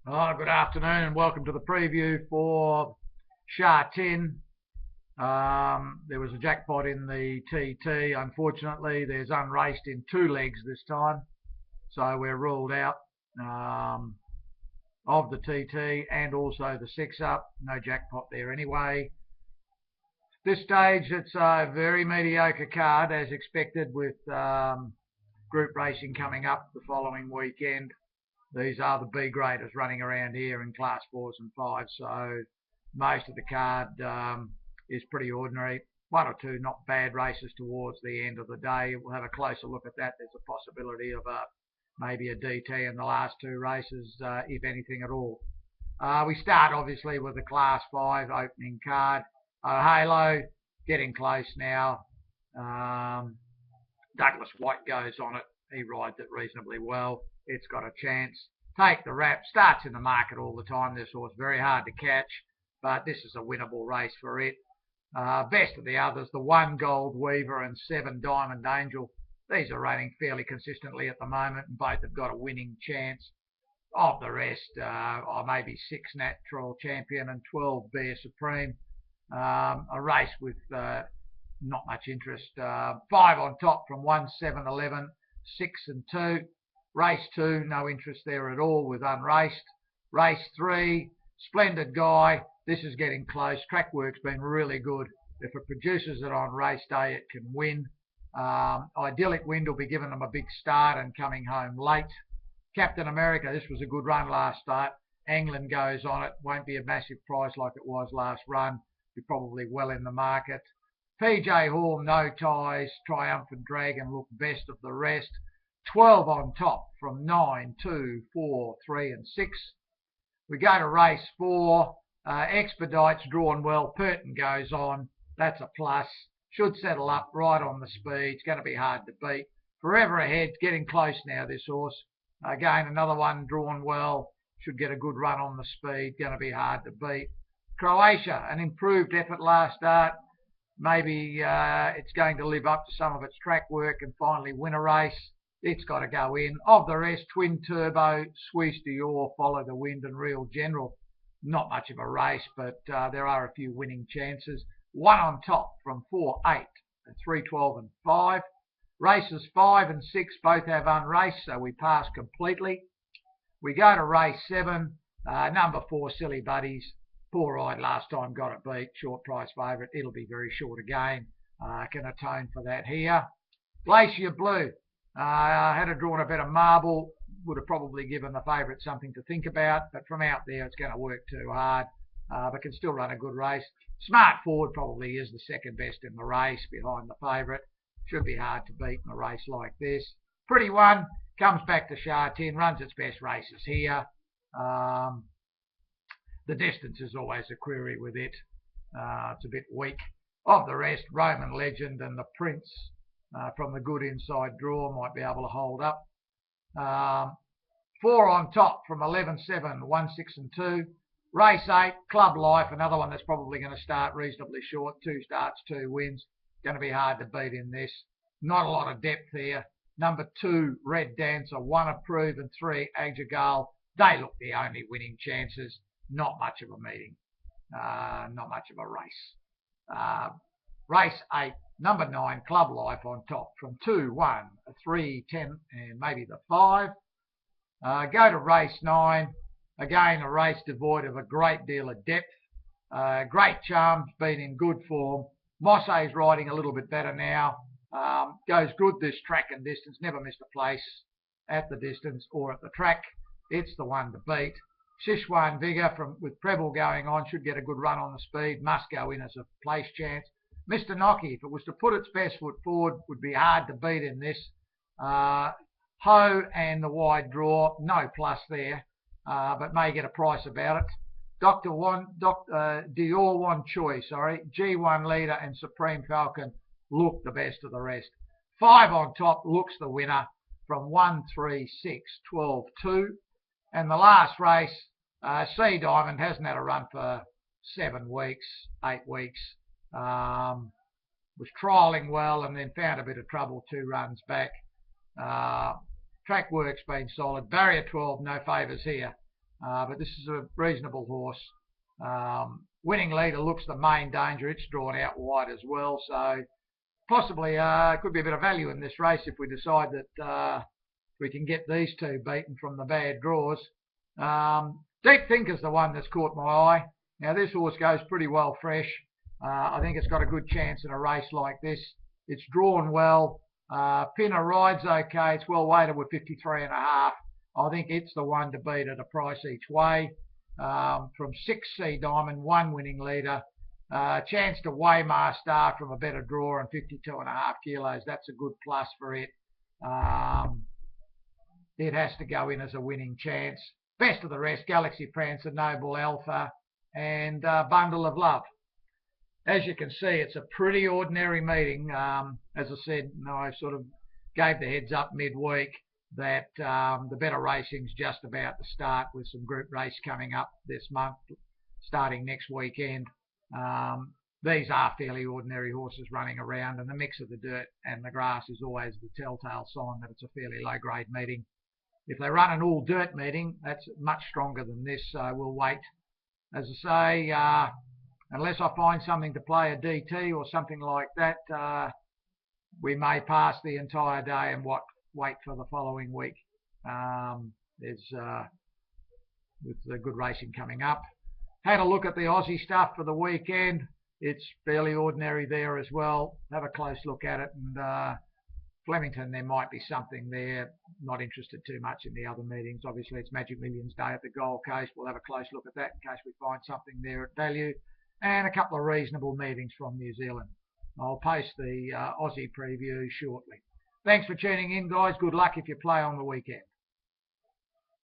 Oh, good afternoon and welcome to the preview for Sha Tin. There was a jackpot in the TT. Unfortunately, there's unraced in two legs this time, so we're ruled out of the TT and also the six up. No jackpot there anyway. This stage, it's a very mediocre card as expected with group racing coming up the following weekend. These are the B graders running around here in class 4s and 5s, so most of the card is pretty ordinary. One or two not bad races towards the end of the day. We'll have a closer look at that. There's a possibility of maybe a DT in the last two races, if anything at all. We start obviously with the class 5 opening card. Halo, getting close now. Douglas White goes on it. He rides it reasonably well. It's got a chance. Take the Rap. Starts in the market all the time. This horse very hard to catch, but this is a winnable race for it. Best of the others, the 1 Gold Weaver and 7 Diamond Angel. These are running fairly consistently at the moment, and both have got a winning chance. Of the rest, maybe 6 Natural Champion and 12 Bear Supreme. A race with not much interest. 5 on top from 1, 7, 11, 6 and 2. Race 2, no interest there at all with unraced. Race 3, Splendid Guy. This is getting close. Track work's been really good. If it produces it on race day, it can win. Idyllic Wind will be giving them a big start and coming home late. Captain America, this was a good run last start. England goes on it. Won't be a massive price like it was last run. Be probably well in the market. PJ Hall, No Ties, Triumphant Dragon look best of the rest. 12 on top from 9, 2, 4, 3 and 6. We go to race 4. Expedite's drawn well. Purton goes on. That's a plus. Should settle up right on the speed. It's going to be hard to beat. Forever Ahead, getting close now, this horse. Again, another one drawn well. Should get a good run on the speed. Going to be hard to beat. Croatia, an improved effort last start. Maybe it's going to live up to some of its track work and finally win a race. It's got to go in. Of the rest, Twin Turbo, Suisse Dior, Follow the Wind and Real General. Not much of a race, but there are a few winning chances. 1 on top from 4, 8, 3, 12 and 5. Races 5 and 6 both have unraced, so we pass completely. We go to race 7. Number 4, Silly Buddies. Poor ride last time, got it beat. Short price favourite. It'll be very short again. Can atone for that here. Glacier Blue. Had a drawn a bit of marble. Would have probably given the favourite something to think about, but from out there it's going to work too hard. But can still run a good race. Smart Forward probably is the second best in the race behind the favourite. Should be hard to beat in a race like this. Pretty One comes back to Sha Tin, runs its best races here. The distance is always a query with it. It's a bit weak. Of the rest, Roman Legend and the Prince from the good inside draw might be able to hold up. 4 on top from 11, 7, 1, 6 and 2. Race 8, Club Life, another one that's probably going to start reasonably short. 2 starts, 2 wins. Going to be hard to beat in this. Not a lot of depth here. Number 2, Red Dancer, 1 Approve and 3, Agjagal. They look the only winning chances. Not much of a meeting. Not much of a race. Race 8, number 9, Club Life on top from 2, 1, 3, 10 and maybe the 5. Go to race 9. Again, a race devoid of a great deal of depth. Great Charm's been in good form. Mosse's riding a little bit better now. Goes good this track and distance. Never missed a place at the distance or at the track. It's the one to beat. Sichuan Vigor with Preble going on should get a good run on the speed. Must go in as a place chance. Mr. Nocky, if it was to put its best foot forward, would be hard to beat in this. Ho and the wide draw, no plus there, but may get a price about it. Dior Wan Choi, G1 Leader and Supreme Falcon look the best of the rest. 5 on top looks the winner from 1, 3, 6, 12, 2. And the last race, Sea Diamond hasn't had a run for 7 weeks, 8 weeks. Was trialling well and then found a bit of trouble 2 runs back. Track work's been solid. Barrier 12, no favours here. but this is a reasonable horse. Winning Leader looks the main danger. It's drawn out wide as well, so possibly could be a bit of value in this race if we decide that we can get these two beaten from the bad draws. Deep Thinker's the one that's caught my eye. Now this horse goes pretty well fresh. I think it's got a good chance in a race like this. It's drawn well. Pinner rides okay. It's well weighted with 53.5. I think it's the one to beat at a price each way. From 6 C Diamond, 1 Winning Leader. Chance to Waymar Star from a better draw and 52.5 kilos. That's a good plus for it. It has to go in as a winning chance. Best of the rest, Galaxy Prancer, Noble Alpha, and Bundle of Love. As you can see, it's a pretty ordinary meeting. As I said, I sort of gave the heads up midweek that the better racing's just about to start with some group race coming up this month, starting next weekend. These are fairly ordinary horses running around, and the mix of the dirt and the grass is always the telltale sign that it's a fairly low-grade meeting. If they run an all-dirt meeting, that's much stronger than this, so we'll wait. As I say, unless I find something to play a DT or something like that, we may pass the entire day and wait for the following week. With the good racing coming up. Had a look at the Aussie stuff for the weekend. It's fairly ordinary there as well. Have a close look at it, and Flemington, there might be something there. Not interested too much in the other meetings. Obviously, it's Magic Millions Day at the Gold Coast. We'll have a close look at that in case we find something there at value. And a couple of reasonable meetings from New Zealand. I'll post the Aussie preview shortly. Thanks for tuning in, guys. Good luck if you play on the weekend.